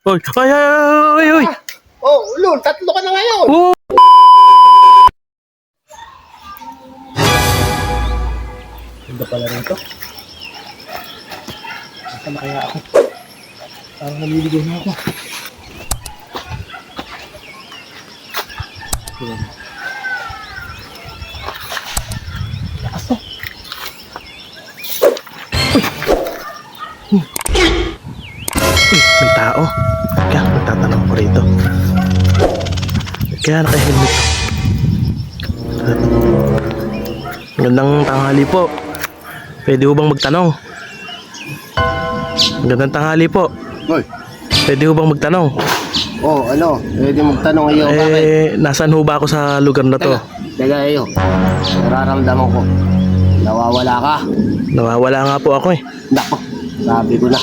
Oy, ay, ay, ay, ay. Oh, Lul, tatlo ka na ngayon. Oh. Ganda pala rito. Saan na kaya ako? Parang naliligaw na ako. Lakas to. May tao. Kaya magtatanong ko rito. Kaya naka-helmet to. Magandang tanghali po. Pwede ho bang magtanong? Magandang tanghali po. Hoy. Pwede ho bang magtanong? Oh, ano? Pwede magtanong iyo. Bakit? Nasaan ho ba ako sa lugar na to? Teka iyo. Nararamdaman ko. Nawawala ka. Nawawala nga po ako eh. Nako, sabi ko na.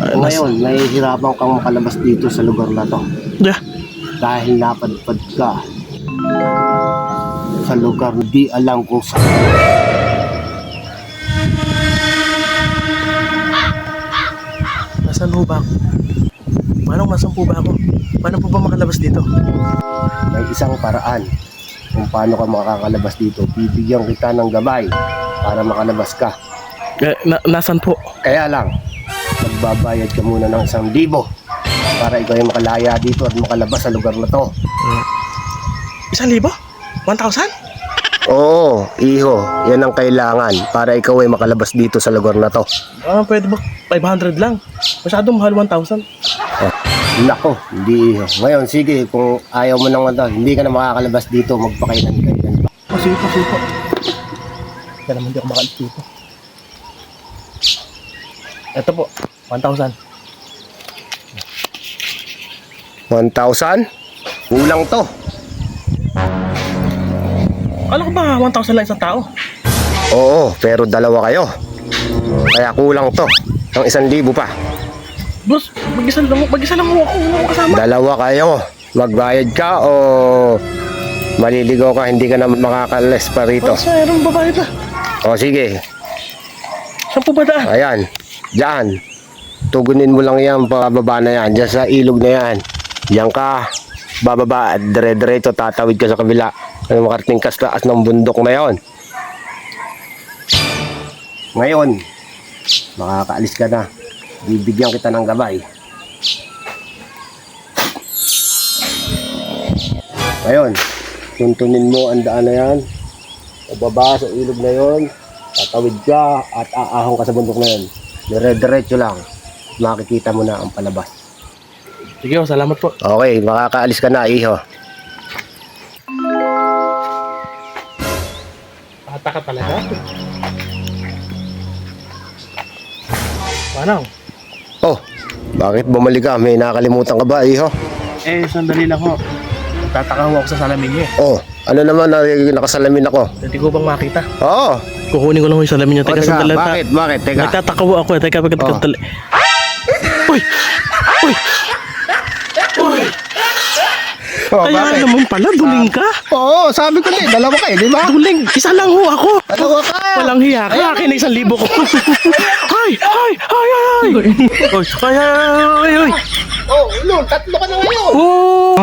Ngayon, nahihirapan kang makalabas dito sa lugar na to. Yeah. Dahil napadpad ka sa lugar na di alam kung saan. Nasaan ho ba ako? Manong, nasaan po ba ako? Paano po ba makalabas dito? May isang paraan kung paano ka makakalabas dito. Bibigyan kita ng gabay para makalabas ka. Nasaan po? Kaya lang, magbabayad ka muna ng 1,000 para ikaw ay makalaya dito at makalabas sa lugar na to. 1,000? 1,000? Oo, iho, yan ang kailangan para ikaw ay makalabas dito sa lugar na to. Pwede ba 500 lang? Masyadong mahal 1,000. Nako, hindi iho. Ngayon, sige, kung ayaw mo nang hindi ka na makakalabas dito, magpakailan-kailan pa. Sige po, sige po. Kaya naman di ako makalit dito. Ito po, 1,000. 1,000? Kulang to. Alam ko ba 1,000 lang isang tao? Oo, pero dalawa kayo. Kaya kulang to. Ng 1,000 pa. Boss, mag-isa lang ho ako. Wala ko kasama. Dalawa kayo. Magbayad ka o maliligaw ka, hindi ka na makakalis pa rito. Boss, mayroong babae pa. O sige, Saan po ba daan? ayan, dyan. Tugunin mo lang yan, pababa na yan. Dyan sa ilog na yan. Diyan ka, bababa at dire-diretso tatawid ka sa kabila. Ano makarating ka sa taas ng bundok na yon. Ngayon, makakaalis ka na. Bibigyan kita ng gabay. Ngayon, tuntunin mo ang daan na yan. Pababa sa ilog na yon. Tatawid ka at aahon ka sa bundok na yon. Dire-diretso lang. Makikita mo na ang palabas. Sige, salamat po. Okay, makakaalis ka na, iho. Bata ka talaga. Manang, Oh, bakit bumalik ka? May nakalimutan ka ba, iho? sandali lang ho. Tataka ho ako sa salamin niyo eh. Oh, ano naman nakasalamin ako? Hindi ko bang makita? Oo. Kukunin ko lang yung salamin niyo. Teka, Teka, sandali. bakit? Teka. Nagtataka ho ako eh. Teka, Oh. sandali. Uy! Uy! Uy! Oh, Kaya naman pala, duling ka. Oo, sabi ko na dalawa kayo, di ba? Duling, isa lang ho ako. Dalawa ka. Walang hiya ka. Akin na 1,000 ko. Ay! Ay! Ay! Ay! Ay! Ay! Ay! Oh, Lul, tatlo ka na ngayon. Oh!